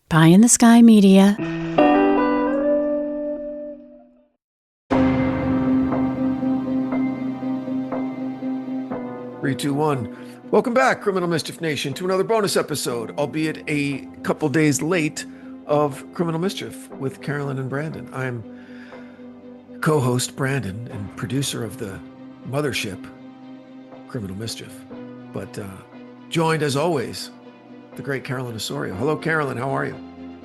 Pie in the Sky Media. 3, 2, 1. Welcome back, Criminal Mischief Nation, to another bonus episode, albeit a couple days late, of Criminal Mischief with Carolyn and Branden. I'm co-host Branden and producer of the mothership, Criminal Mischief, but joined as always, the great Carolyn Osorio. Hello, Carolyn. How are you?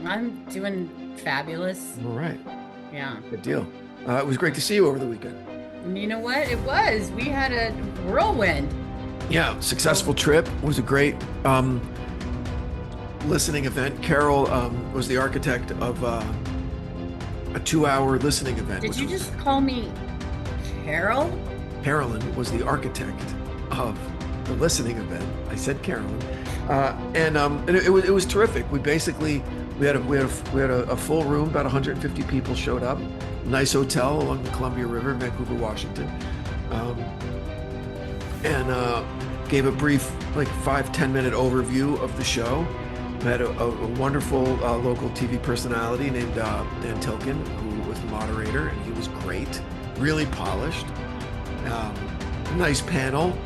I'm doing fabulous. All right. Yeah. Good deal. It was great to see you over the weekend. And you know what? It was. We had a whirlwind. Yeah, successful trip. It was a great listening event. Carol was the architect of a 2-hour listening event. Did you just call me Carol? Carolyn was the architect of the listening event. I said Carolyn, and it was terrific. We had a full room. About 150 people showed up. Nice hotel along the Columbia River, Vancouver, Washington. And gave a brief, like 5-10 minute overview of the show. We had a wonderful local TV personality named Dan Tilkin, who was the moderator, and he was great, really polished. Nice panel,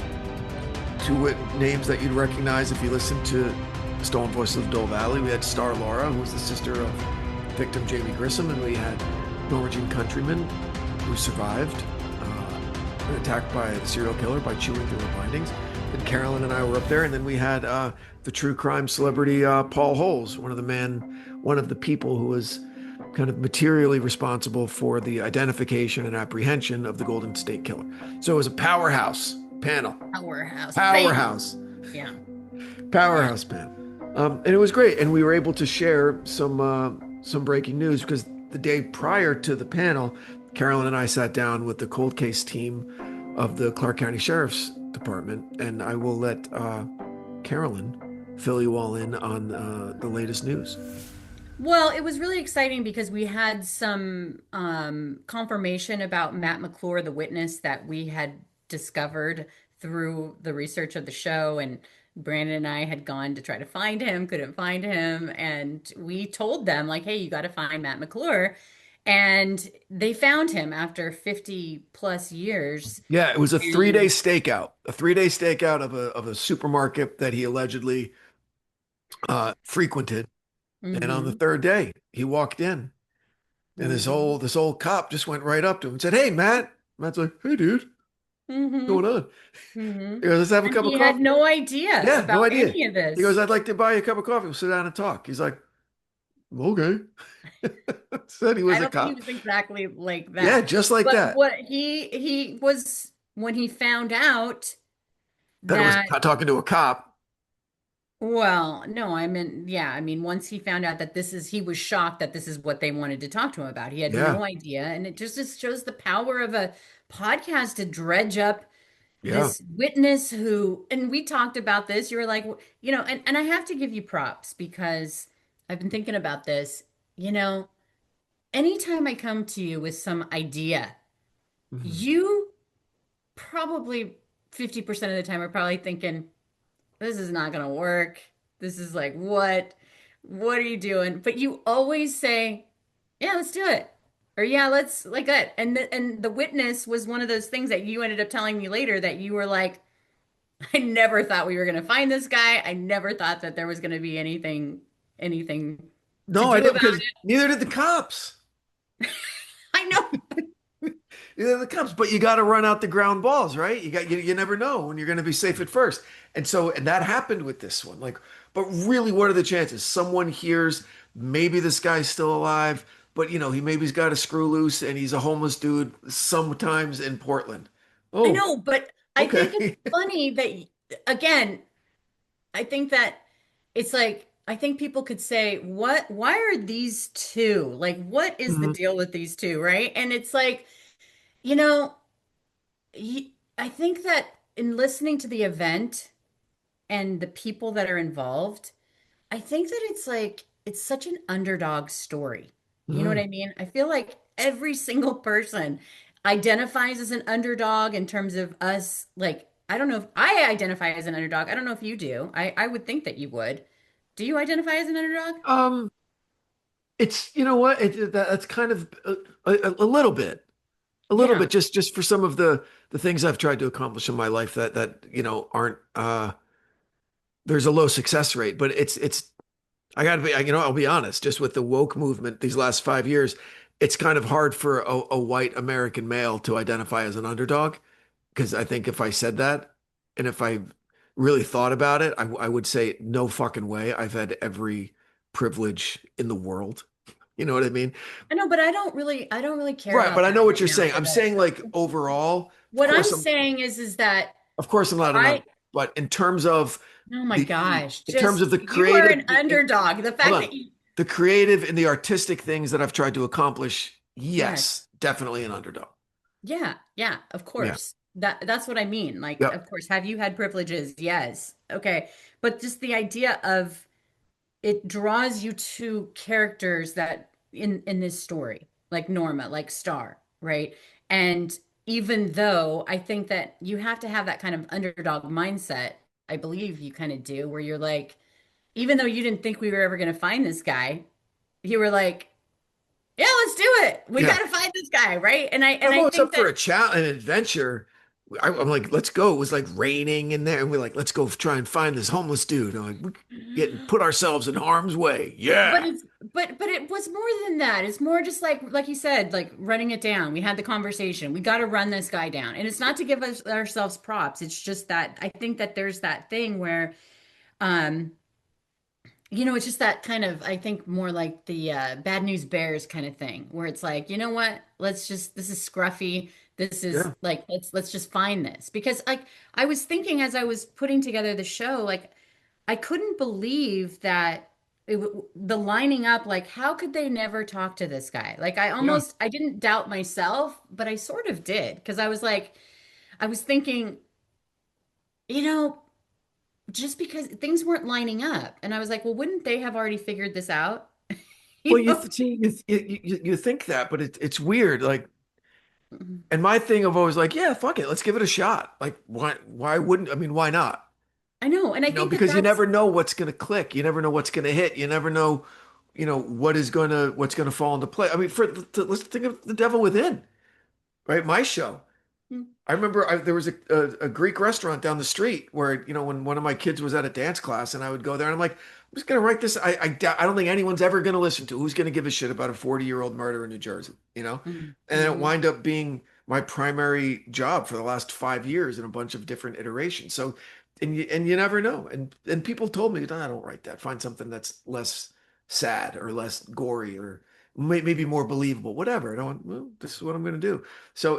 two names that you'd recognize if you listened to Stolen Voices of Dole Valley. We had Star Laura, who was the sister of victim Jamie Grissom, and we had Norma Jean Countryman, who survived attacked by a serial killer by chewing through her bindings. And Carolyn and I were up there, and then we had the true crime celebrity Paul Holes, one of the people who was kind of materially responsible for the identification and apprehension of the Golden State Killer. So it was a powerhouse panel. Powerhouse. Yeah. Powerhouse panel. And it was great, and we were able to share some breaking news, because the day prior to the panel, Carolyn and I sat down with the cold case team of the Clark County Sheriff's Department, and I will let Carolyn fill you all in on the latest news. Well, it was really exciting because we had some confirmation about Matt McClure, the witness that we had discovered through the research of the show. And Brandon and I had gone to try to find him, couldn't find him. And we told them, like, hey, you got to find Matt McClure. And they found him after 50 plus years. Yeah, it was a 3-day stakeout, of a supermarket that he allegedly frequented. Mm-hmm. And on the third day, he walked in, and this old cop just went right up to him and said, "Hey, Matt." Matt's like, "Hey, dude, what's going on?" Mm-hmm. He goes, "Let's have a cup of coffee." He had no idea about any of this. He goes, "I'd like to buy you a cup of coffee. We'll sit down and talk." He's like, "Okay." Said he was a cop. I don't think he was exactly like that. Yeah, just like that. What he was when he found out that it was talking to a cop. Well, no, I mean, once he found out that he was shocked that this is what they wanted to talk to him about. He had no idea. And it just shows the power of a podcast to dredge up this witness who, and we talked about this. You were like, and I have to give you props because I've been thinking about this. Anytime I come to you with some idea, you probably 50% of the time are probably thinking, this is not going to work. This is like, what are you doing? But you always say, yeah, let's do it. Or yeah, let's like that. And the witness was one of those things that you ended up telling me later that you were like, I never thought we were going to find this guy. I never thought that there was going to be anything. No, I didn't, because neither did the cops. I know. Neither the cops, but you got to run out the ground balls, right? You never know when you're going to be safe at first. And that happened with this one. Like, but really, what are the chances? Someone hears maybe this guy's still alive, but he's got a screw loose and he's a homeless dude sometimes in Portland. Oh, I know, but I think it's funny that, again, I think that it's like, I think people could say, why are these two? Like, what is the deal with these two, right? And it's like, I think that in listening to the event and the people that are involved, I think that it's such an underdog story. You know what I mean? I feel like every single person identifies as an underdog in terms of us. Like, I don't know if I identify as an underdog. I don't know if you do. I would think that you would. Do you identify as an underdog? It's, you know what? That's kind of a little bit, Yeah. just for some of the things I've tried to accomplish in my life that aren't there's a low success rate, but it's I got to be, I'll be honest, just with the woke movement these last 5 years, it's kind of hard for a white American male to identify as an underdog. Because I think if I said that and if I really thought about it, I would say, no fucking way. I've had every privilege in the world. You know what I mean? I know, but I don't really care Right. about But I that know what right you're now saying. for I'm the saying like overall, what I'm saying is that of course I'm not enough, I but in terms of oh my the, gosh, in terms of just the you are creative, an underdog. The hold fact on, that you the creative and the artistic things that I've tried to accomplish, yes. yes, definitely an underdog. Yeah, yeah, of Yeah. course. That's what I mean. Like, Yep. of course, have you had privileges? Yes. Okay. But just the idea of it draws you to characters that in this story, like Norma, like Star, right? And even though I think that you have to have that kind of underdog mindset, I believe you kind of do, where you're like, even though you didn't think we were ever going to find this guy, you were like, yeah, let's do it. We Yeah. got to find this guy, right? And I'm I always think up for that a challenge, an adventure. I'm like, let's go. It was like raining in there, and we're like, let's go try and find this homeless dude. I'm like, we getting put ourselves in harm's way. but Yeah, it's but it was more than that. It's more just like you said, like running it down. We had the conversation. We got to run this guy down. And it's not to give us ourselves props. It's just that I think that there's that thing where um it's just that kind of I think more like the bad news bears kind of thing where it's like, you know what? Let's just this is scruffy. This is yeah. like let's just find this because like I was thinking as I was putting together the show like I couldn't believe that the lining up, like, how could they never talk to this guy? Like, Yeah. I didn't doubt myself, but I sort of did because I was like, I was thinking, you know, just because things weren't lining up. And I was like, well, wouldn't they have already figured this out? Well, You know? see, you think that, but it's weird. Like, Mhm. and my thing of always like, yeah, fuck it, let's give it a shot. Like, why wouldn't? I mean, why not? I know. And I think that Because you that's never know what's going to click. You never know what's going to hit. You never know, what's going to fall into play. I mean, let's think of The Devil Within, right? My show. I remember there was a Greek restaurant down the street where, when one of my kids was at a dance class and I would go there and I'm like, I'm just going to write this. I don't think anyone's ever going to listen to who's going to give a shit about a 40-year-old murder in New Jersey, you know? And then it Mhm. wind up being my primary job for the last 5 years in a bunch of different iterations. So, and you never know. And people told me, "No, I don't write that. Find something that's less sad or less gory or maybe more believable, whatever." And I went, well, this is what I'm going to do. So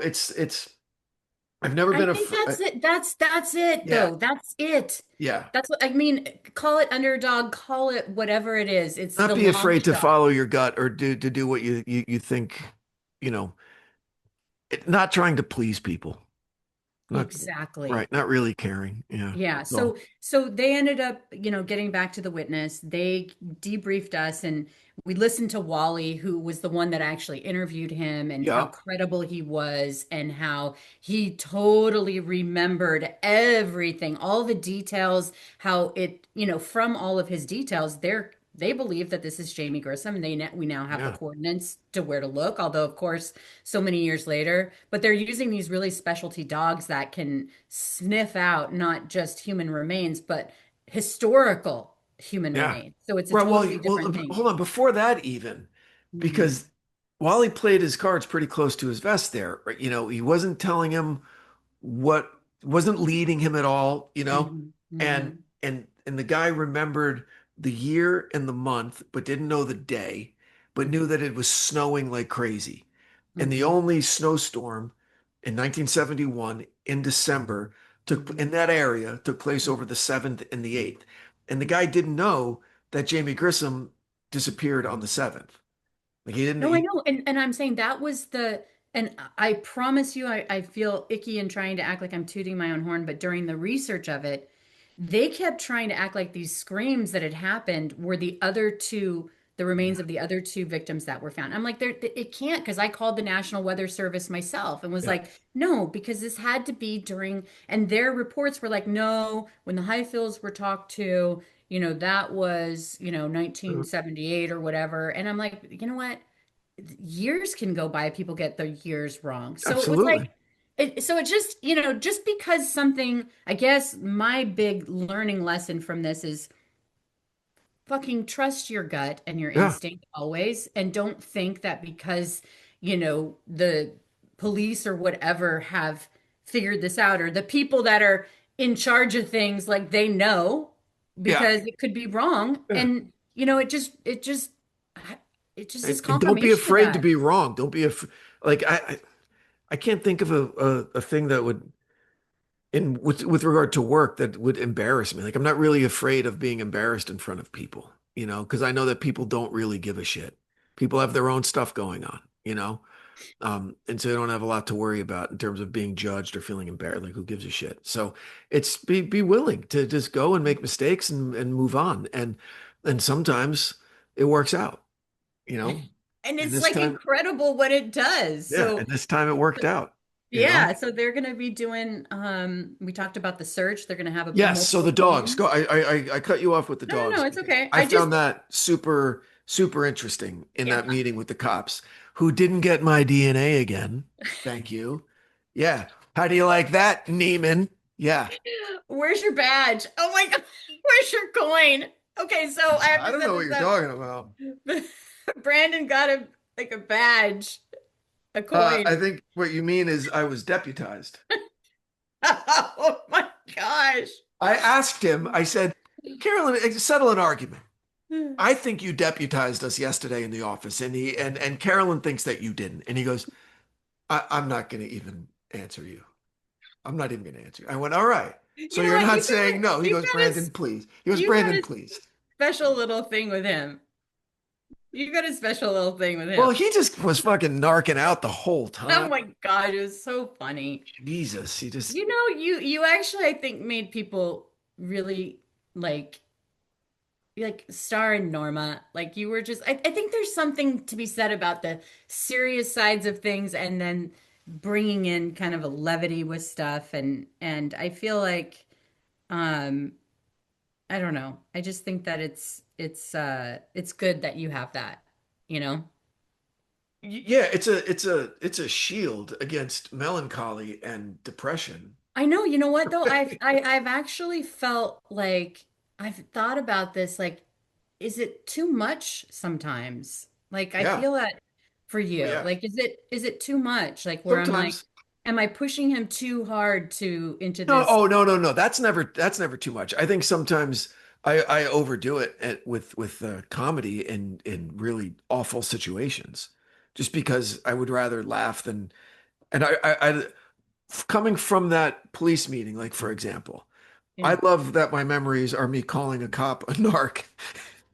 I've never I been think that's it. That's it yeah, though. That's it. yeah. That's what I mean. Call it underdog, call it whatever it is. It's Not the be long afraid to shot. follow your gut or do what you think, you know, not trying to please people. Not Exactly. right, not really caring. Yeah. Yeah. So, So they ended up, getting back to the witness. They debriefed us and we listened to Wally, who was the one that actually interviewed him and how yeah. credible he was and how he totally remembered everything, all the details, how it, from all of his details, they believe that this is Jamie Grissom and we now have the Yeah. coordinates to where to look, although of course so many years later. But they're using these really specialty dogs that can sniff out not just human remains, but historical human Yeah. remains. So it's a Right. totally different thing. Hold on. Before that, even Mhm, because Wally played his cards pretty close to his vest there, right? He wasn't telling him what wasn't leading him at all, mhm, and mhm, and the guy remembered the year and the month, but didn't know the day, but knew mhm, that it was snowing like crazy. And the mhm, only snowstorm in 1971 in December in mhm, that area took place mhm. over the 7th and the 8th. And the guy didn't know that Jamie Grissom disappeared on the 7th. Like he didn't No, I he, know. And I'm saying that was and I promise you, I feel icky in trying to act like I'm tooting my own horn, but during the research of it, they kept trying to act like these screams that had happened were the remains of the other two victims that were found. I'm like, it can't, because I called the National Weather Service myself and was yeah. like, no, because this had to be during, and their reports were like, no, when the Highfields were talked to, that was, 1978 or whatever. And I'm like, you know what? Years can go by, people get the years wrong. So it was Absolutely. like, so it just, just because something, I guess my big learning lesson from this is fucking trust your gut and your Yeah. instinct always. And don't think that because, the police or whatever have figured this out, or the people that are in charge of things, like they know, Yeah. because it could be wrong. Yeah. And, it just is And don't be confirmation of afraid to that. be wrong. Don't be like I can't think of a thing that would in with regard to work that would embarrass me. Like I'm not really afraid of being embarrassed in front of people, because I know that people don't really give a shit. People have their own stuff going on. And so they don't have a lot to worry about in terms of being judged or feeling embarrassed. Like who gives a shit? So it's be willing to just go and make mistakes and move on. And sometimes it works out, you know. And And it's this like time, incredible what it does. yeah, So and this time it worked out. yeah, so they're going to be doing we talked about the search. They're going to have Yes, so multiple the dogs. Go. teams. I cut you off with the No, no, no, dogs it's because okay. I found that super super interesting in Yeah. that meeting with the cops who didn't get my DNA again. Thank you. Yeah. How do you like that, Neiman? Yeah. Where's your badge? Oh my God, where's your coin? Okay, so I have I to don't set know what this you're up. talking about. Brandon got a badge, a I coin. think what you mean is I was deputized. Oh my gosh. I asked him, I said, Carolyn, settle an argument. I think you deputized us yesterday in the office, and and Carolyn thinks that you didn't. And he goes, I'm not going to even answer you. I'm not even going to answer you. I went, all right. So You know you're what? not saying no. He You've goes, got a Branden, please. He goes, you've got Branden, a please. special little thing with him. You've got a special little thing with Well, him. he just was fucking narking out the whole Oh time. my God, it was so funny. Jesus, he just, You actually, I think, made people really like Star and Norma. Like you were just, I think there's something to be said about the serious sides of things, and then bringing in kind of a levity with stuff. And I feel like, um, I don't know. I just think that it's good that you have that, you know? yeah, it's a shield against melancholy and depression. I know, you know what though? I've actually felt like I've thought about this, like, is it too much sometimes? Like I Yeah. feel that for Oh, you. yeah. Like is it too much? Like where I'm like, Sometimes. am I pushing him too hard to into No, this? oh no. That's never too much. I think sometimes I overdo it with comedy in really awful situations, just because I would rather laugh than and coming from that police meeting, like for example, Yeah. I love that my memories are me calling a cop a narc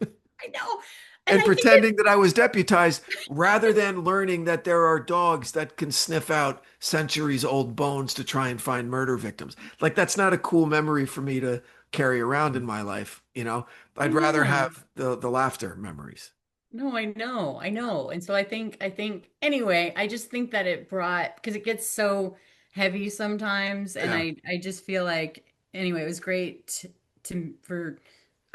I know. And and I think it pretending that I was deputized rather than learning that there are dogs that can sniff out centuries old bones to try and find murder victims. Like that's not a cool memory for me to carry around in my life. I I'd rather know. have the laughter memories. No, I know. I know. And so I think anyway, I just think that it brought, because it gets so heavy sometimes, and Yeah. I just feel like anyway, it was great to for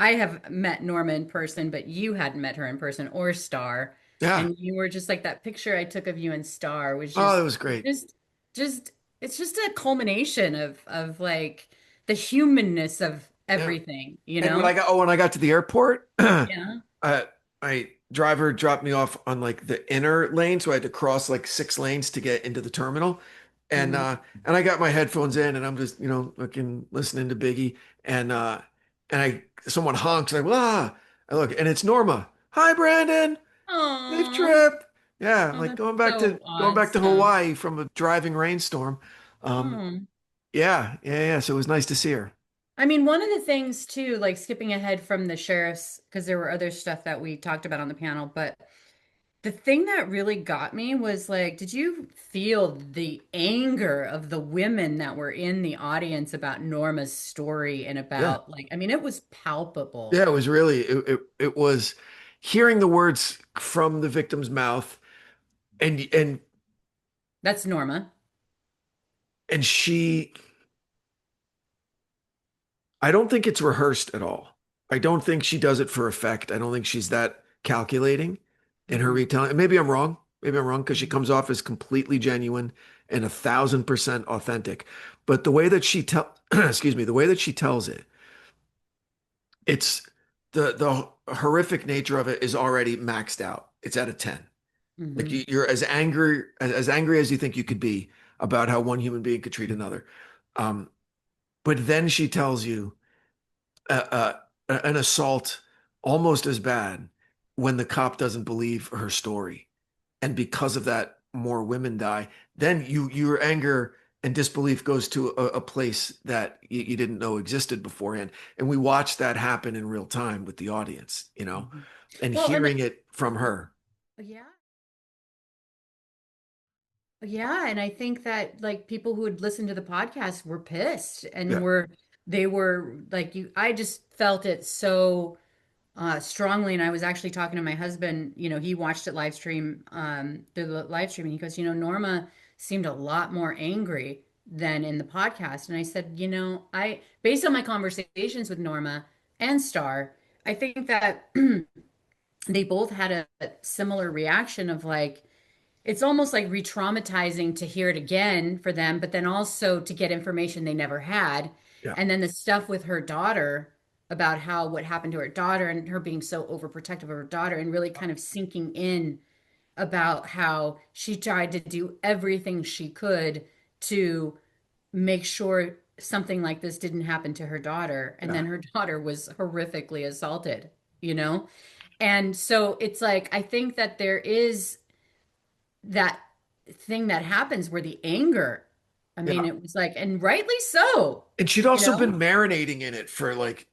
I have met Norma in person, but you hadn't met her in person, or Star. Yeah. And you were just like, that picture I took of you and Star was Oh, that was great. just just it's just a culmination of like the humanness of Yeah. everything, you And know? when I got to the airport, Yeah. my driver dropped me off on like the inner lane, so I had to cross like 6 lanes to get into the terminal. And Mhm. uh and I got my headphones in and I'm just, looking listening to Biggie and I someone honks, I look and it's Norma. Hi Brandon, safe Oh, trip. Yeah, oh, like that's going back to awesome. Hawaii from a driving rainstorm. Um Oh. yeah, so it was nice to see her. I mean, one of the things too, like skipping ahead from the sheriffs, because there were other stuff that we talked about on the panel, but the thing that really got me was like, did you feel the anger of the women that were in the audience about Norma's story, and Yeah. about, like, I mean, it was palpable. Yeah, it was really it was hearing the words from the victim's mouth and That's Norma. and she I don't think it's rehearsed at all. I don't think she does it for effect. I don't think she's that calculating in her Hmm. retelling. And maybe I'm wrong. Maybe I'm wrong because she Hmm. comes off as completely genuine and 1,000% authentic. But the way that she excuse me, the way that she tells it, it's the horrific nature of it is already maxed out. It's at a 10. Like Hmm. you're as angry as you think you could be about how one human being could treat another. Um, but then she tells you an assault almost as bad when the cop doesn't believe her story. And because of that, more women die. Then your anger and disbelief goes to a place that you didn't know existed beforehand. And we watched that happen in real time with the audience, Hmm. and Well, and hearing it from her. yeah. Yeah, and I think that like people who had listened to the podcast were pissed and Yeah, they were like you I just felt it so strongly. And I was actually talking to my husband, he watched it live stream through the live stream, and he goes, Norma seemed a lot more angry than in the podcast. And I said, I based on my conversations with Norma and Star, I think that they both had a similar reaction of like it's almost like re-traumatizing to hear it again for them, but then also to get information they never had. yeah, And then the stuff with her daughter about how what happened to her daughter and her being so overprotective of her daughter and really kind of sinking in about how she tried to do everything she could to make sure something like this didn't happen to her daughter. And yeah, then her daughter was horrifically assaulted, you know? And so it's like, I think that there is that thing that happens where the anger, I mean, yeah. it was like, and rightly so, And she'd you also been know? marinating in it for like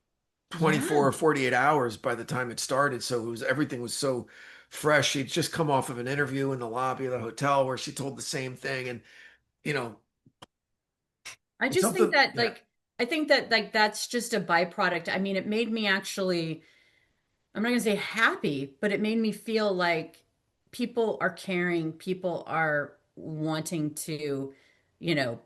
Yeah. 24 or 48 hours by the time it started. So everything was so fresh. She'd just come off of an interview in the lobby of the hotel where she told the same thing. And, you know, I it's just think something. that, Yeah. like, I think that, like, that's just a byproduct. I mean, it made me actually, I'm not going to say happy, but it made me feel like people are caring, people are wanting to, you know,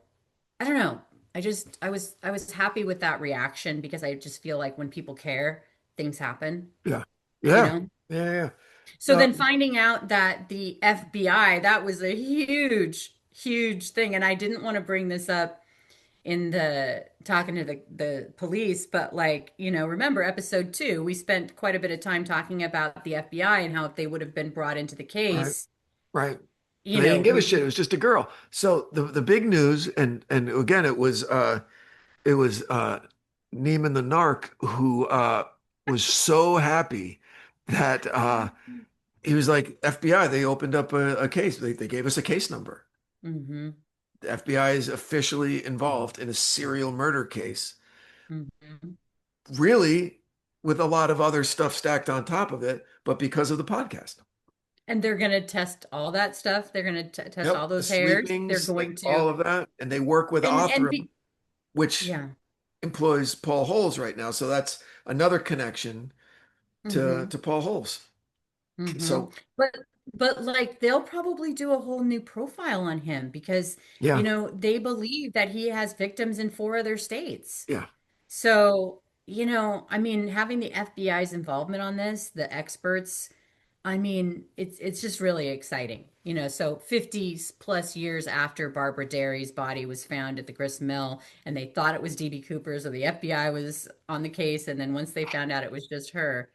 I don't know. I was happy with that reaction because I just feel like when people care, things happen, Yeah. you Yeah. know? Yeah. So Yeah. then finding out that the FBI, that was a huge, huge thing. And I didn't want to bring this up in the talking to the police, but like, remember episode 2, we spent quite a bit of time talking about the FBI and how if they would have been brought into the Right. case, Right. They didn't give a shit. It we was just a girl. So the big news, and again, it was Neiman the narc who was so happy that he was like, FBI, they opened up a case. They gave us a case number. hmm. The FBI is officially involved in a serial murder case, Hmm. really, with a lot of other stuff stacked on top of it, but because of the podcast. And they're going to test all that stuff. They're going to test Yep, all the those hairs. They're sweepings, going to, all of that. And they work with and Othram, be, which yeah. employs Paul Holes right now. So that's another connection to Hmm. Paul Holes. Hmm. So But like they'll probably do a whole new profile on him because yeah, they believe that he has victims in 4 other states. yeah, So, I mean, having the FBI's involvement on this, the experts, I mean, it's just really exciting. So 50 plus years after Barbara Derry's body was found at the grist mill and they thought it was DB Cooper's, or the FBI was on the case, and then once they found out it was just her,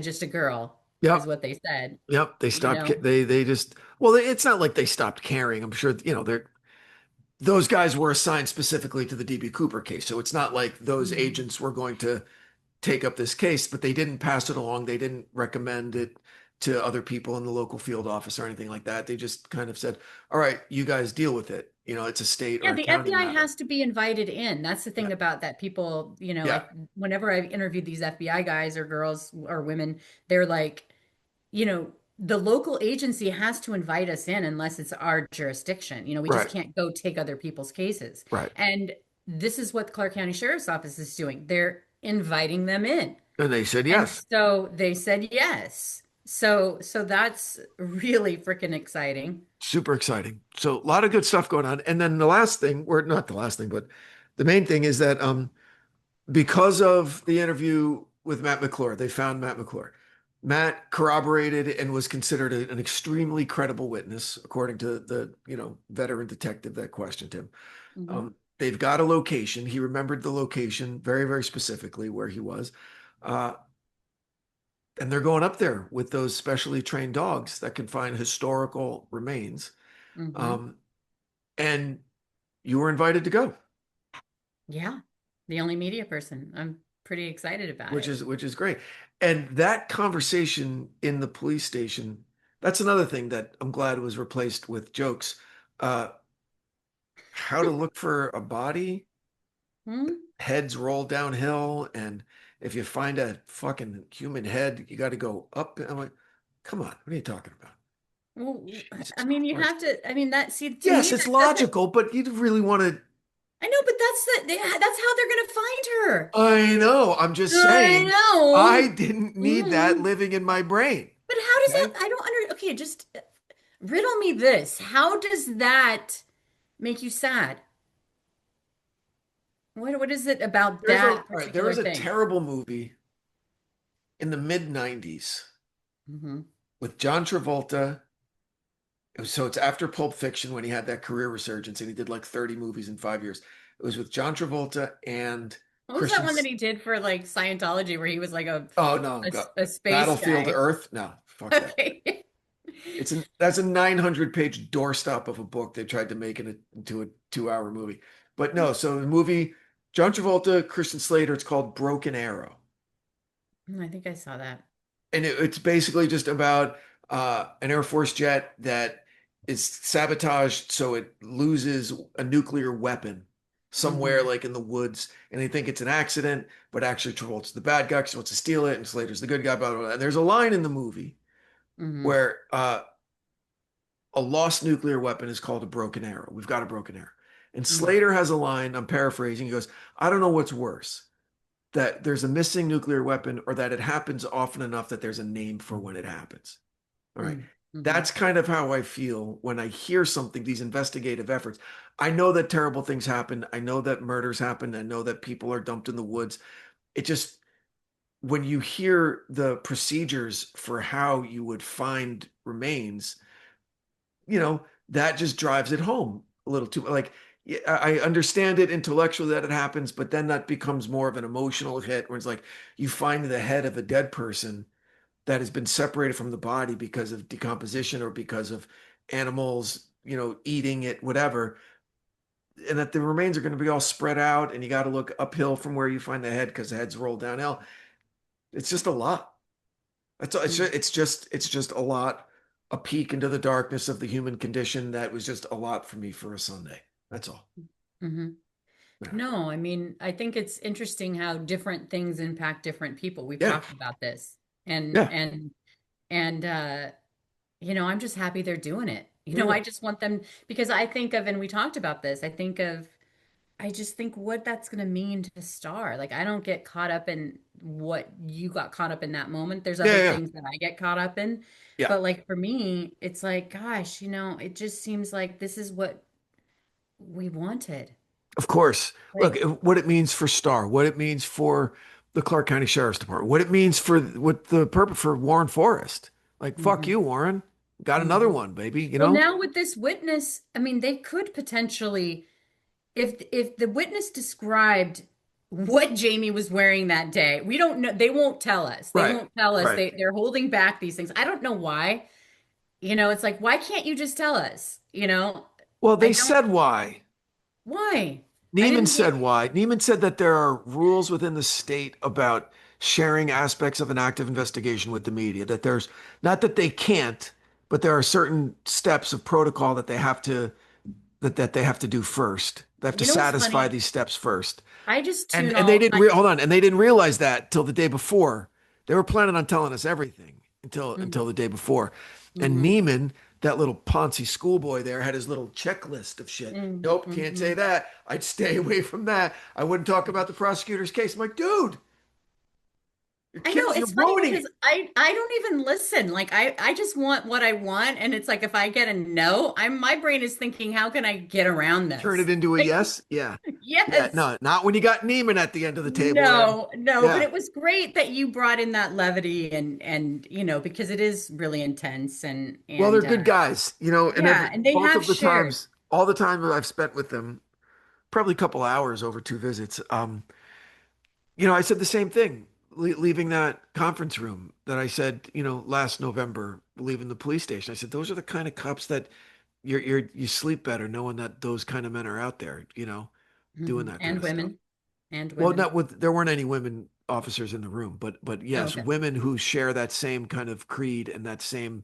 just a girl, is yep, what they said, yep. They you stopped. know? They just, well, it's not like they stopped caring. I'm sure, those guys were assigned specifically to the DB Cooper case. So it's not like those Mhm. agents were going to take up this case, but they didn't pass it along. They didn't recommend it to other people in the local field office or anything like that. They just kind of said, all right, you guys deal with it. It's a state or Yeah, a the county FBI matter. has to be invited in. That's the Yeah. thing about that people, Yeah. whenever I've interviewed these FBI guys or girls or women, they're like, you know, the local agency has to invite us in unless it's our jurisdiction. We just Right. can't go take other people's cases. Right. And this is what the Clark County Sheriff's Office is doing. They're inviting them in. And they said And yes. so they said yes. So that's really freaking exciting. Super exciting. So a lot of good stuff going on. And then the last thing, or not the last thing, but the main thing is that because of the interview with Matt McClure. They found Matt McClure. Matt corroborated and was considered an extremely credible witness, according to the veteran detective that questioned him. Hmm. They've got a location. He remembered the location very, very specifically where he was. Uh, and they're going up there with those specially trained dogs that can find historical remains. Hmm. Um, and you were invited to go, Yeah. The only media person. I'm pretty excited about which it. is great. And that conversation in the police station, that's another thing that I'm glad was replaced with jokes. Uh, how to look for a body, Hmm? heads roll downhill, and if you find a fucking human head, you got to go up. I'm like, come on, what are you talking about? Well, I Jesus mean, you Christ. have to, I mean, that, see, to me, Yes, it's that doesn't, logical, but you really want to. I know, but that's how they're going to find her. I know. I'm just I saying, I know. didn't need that Mhm. living in my brain. But how does that, Okay. I don't under, okay, just riddle me this. How does that make you sad? What is it about All that right, there particular was a thing? terrible movie in the mid 90s Hmm. with John Travolta. So it's after Pulp Fiction when he had that career resurgence and he did like 30 movies in 5 years. It was with John Travolta and What was that Christian. one that he did for like Scientology where he was like Oh no, a space Battlefield guy? Earth. No, fuck that. Okay. That's a 900-page doorstop of a book they tried to make it into a 2 hour movie. But no, so the movie, John Travolta, Christian Slater, it's called Broken Arrow. I think I saw that. And it's basically just about an Air Force jet that is sabotaged so it loses a nuclear weapon somewhere Hmm. like in the woods. And they think it's an accident, but actually Travolta's the bad guy because he wants to steal it, and Slater's the good guy, blah, blah, blah. And there's a line in the movie Hmm. where a lost nuclear weapon is called a broken arrow. We've got a broken arrow. And Hmm. Slater has a line, I'm paraphrasing, he goes, I don't know what's worse, that there's a missing nuclear weapon or that it happens often enough that there's a name for when it happens. All right. Hmm. That's kind of how I feel when I hear something, these investigative efforts. I know that terrible things happen. I know that murders happen. I know that people are dumped in the woods. It just, when you hear the procedures for how you would find remains, that just drives it home a little too. Like, yeah, I understand it intellectually that it happens, but then that becomes more of an emotional hit where it's like you find the head of a dead person that has been separated from the body because of decomposition or because of animals, eating it, whatever, and that the remains are going to be all spread out, and you got to look uphill from where you find the head because the head's rolled downhill. It's just a lot. That's all. It's just a lot. A peek into the darkness of the human condition that was just a lot for me for a Sunday. That's all. Hmm. Yeah. No, I mean, I think it's interesting how different things impact different people. We've Yeah. talked about this. And Yeah. and and I'm just happy they're doing it. Yeah. I just want them because I think of, and we talked about this, I just think what that's going to mean to the star. Like, I don't get caught up in what you got caught up in that moment. There's Yeah. other Yeah. things that I get caught up in. Yeah. But like for me, it's like, gosh, it just seems like this is what we wanted. Of course. Look, Like, what it means for Star, what it means for the Clark County Sheriff's Department, what it means for what the purpose for Warren Forrest. Like, fuck mhm, you, Warren. Got another mhm. one, baby, Well, now with this witness, I mean, they could potentially, if the witness described what Jamie was wearing that day, we don't know. They won't tell us. They Right. won't tell us. Right. They're holding back these things. I don't know why. It's like, why can't you just tell us? Well, I they don't. said why. Why? I Neiman didn't hear. said why. Neiman said that there are rules within the state about sharing aspects of an active investigation with the media, that there's not that they can't, but there are certain steps of protocol that they have to do first. They have to You know what's satisfy funny? these steps first. I just And tune and they all. didn't hold on, and they didn't realize that till the day before. They were planning on telling us everything until Mhm, the day before. And mhm, Neiman, that little Ponzi schoolboy there, had his little checklist of shit. Nope, can't say mhm. that. I'd stay away from that. I wouldn't talk about the prosecutor's case. I'm like, dude, I know You're it's funny ruining because it. I don't even listen. Like I just want what I want, and it's like if I get a no, my brain is thinking, how can I get around Turn it this? into a Like, yes. Yeah. Yeah. yes. No, not when you got Neiman at the end of the table there. No, no, but Yeah. it was great that you brought in that levity and because it is really intense Well, they're and good guys, and yeah, and they both have of the shared. times, all the time I've spent with them, probably a couple hours over 2 visits. I said the same thing, leaving that conference room that I said, last November, leaving the police station. I said, those are the kind of cops that you sleep better knowing that those kind of men are out there, doing Mhm. that kind And of stuff. women and Well, women. not with there weren't any women officers in the room, but Oh, yes, okay. women who share that same kind of creed and that same,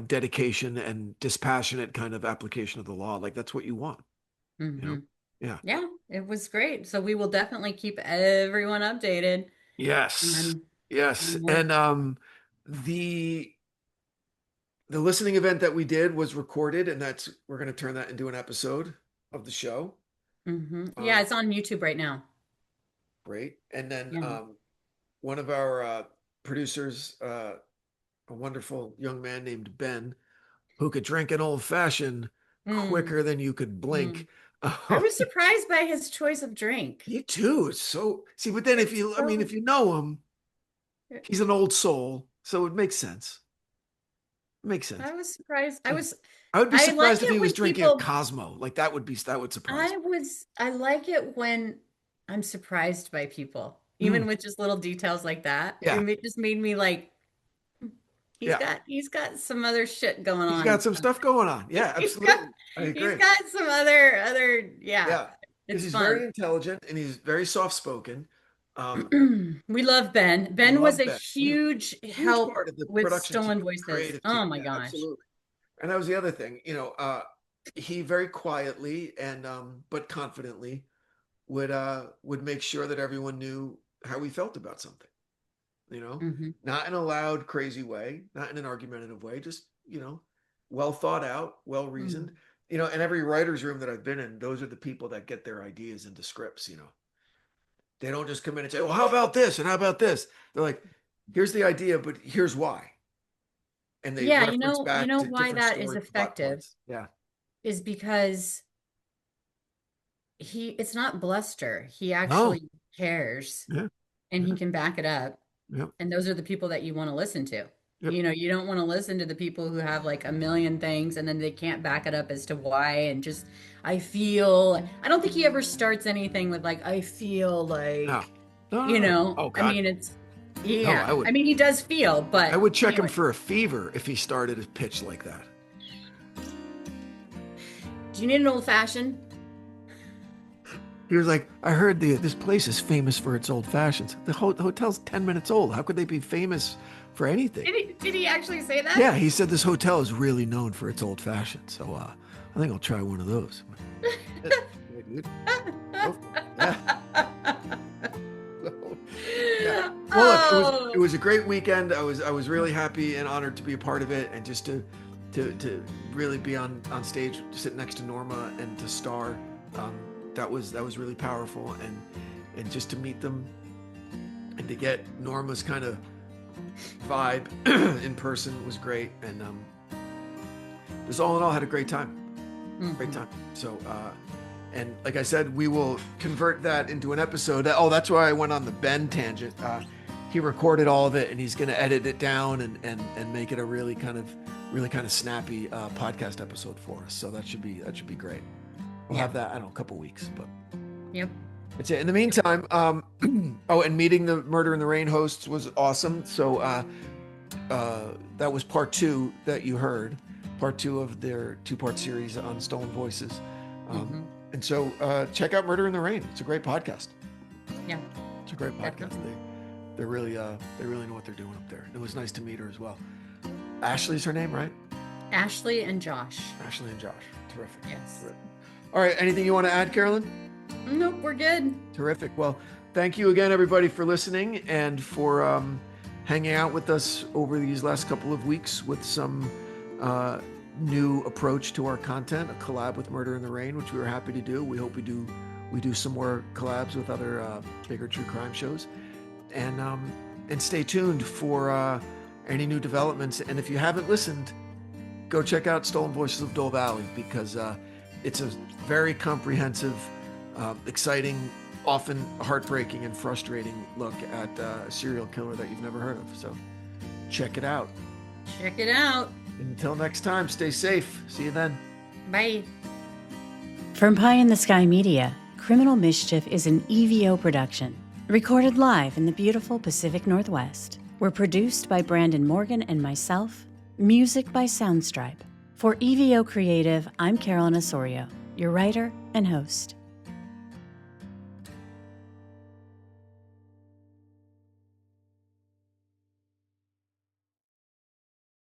dedication and dispassionate kind of application of the law. Like that's what you want, you know? Hmm. Yeah. Yeah, it was great. So we will definitely keep everyone updated Yes. and Yes. and we'll And the the listening event that we did was recorded, and we're going to turn that into an episode of the show. Yeah, Um, it's on YouTube right now. Great. And then Yeah. one of our producers, a wonderful young man named Ben, who could drink an old fashioned Mm, quicker than you could mm. blink. I was surprised by his choice of drink. Me too. It's so see, but then It's if so you know him, he's an old soul, so it makes sense. It makes sense. I was surprised. Yeah. I would be I like surprised if he it was when drinking a people Cosmo. Like that would surprise I like it when I'm surprised by people, me. even with just little details like that. Yeah, Just made me like yeah. he's got some other shit going He's got on. some stuff going on. Yeah, He's got absolutely. I he's agree. got some other yeah. Yeah, because It's he's fun. very intelligent and he's very soft spoken. Um, We love Ben. we Ben was love a Ben. Yeah, huge huge help part of the with production team, Stolen Voices. creative Oh team. my Yeah, gosh. absolutely. And that was the other thing. He very quietly and but confidently would make sure that everyone knew how he felt about something. Hmm. Not in a loud, crazy way, not in an argumentative way, just, well thought out, well reasoned. In every writer's room that I've been in, those are the people that get their ideas into scripts. They don't just come in and say, well, how about this? And how about this? They're like, here's the idea, but here's why. And they Yeah, reference you back know to why different that is story plot effective points. Yeah. is because it's not bluster. He No. actually cares Yeah. and he Yeah. can back it up. Yeah. And those are the people that you want to listen to. Yep. You don't want to listen to the people who have like a million things and then they can't back it up as to why and just I don't think he ever starts anything with like I feel No. like, No, no, no. Oh I God. mean it's No, yeah. I mean he does feel, I but would check him anyway. for a fever if he started his pitch like that. Do you need an old fashioned? He was like, I heard this place is famous for its old fashions. The hotel's 10 minutes old. How could they be famous for anything? Did he actually say that? Yeah, he said this hotel is really known for its old fashions. So I think I'll try one of those. Yeah, dude. Go for it. Yeah. So, yeah. Well, look, Oh. it was a great weekend. I was really happy and honored to be a part of it and just to really be on stage, sit next to Norma and to star. That was really powerful and just to meet them and to get Norma's kind of vibe in person was great. And just all in all, had a great time. Great time. So and like I said, we will convert that into an episode. Oh, that's why I went on the Ben tangent. He recorded all of it and he's going to edit it down and make it a really kind of snappy podcast episode for us. So that should be great. We'll have that, I don't know, a couple weeks, but Yep. that's it. In the meantime, and meeting the Murder in the Rain hosts was awesome. So that was part 2 that you heard, part 2 of their 2-part series on Stolen Voices. And so check out Murder in the Rain. It's a great podcast. Yeah. It's a great podcast. Definitely. They really know what they're doing up there. It was nice to meet her as well. Ashley's her name, right? Ashley and Josh. Ashley and Josh. Terrific. Yes. Terrific. All right. Anything you want to add, Carolyn? Nope, we're good. Terrific. Well, thank you again, everybody, for listening and for hanging out with us over these last couple of weeks with some new approach to our content, a collab with Murder in the Rain, which we were happy to do. We hope we do some more collabs with other bigger true crime shows. And and stay tuned for any new developments. And if you haven't listened, go check out Stolen Voices of Dole Valley, because it's a very comprehensive, exciting, often heartbreaking and frustrating look at a serial killer that you've never heard of. So check it out. Check it out. Until next time, stay safe. See you then. Bye. From Pie in the Sky Media, Criminal Mischief is an EVO production, recorded live in the beautiful Pacific Northwest. We're produced by Brandon Morgan and myself, music by Soundstripe. For EVO Creative, I'm Carolyn Osorio, your writer and host.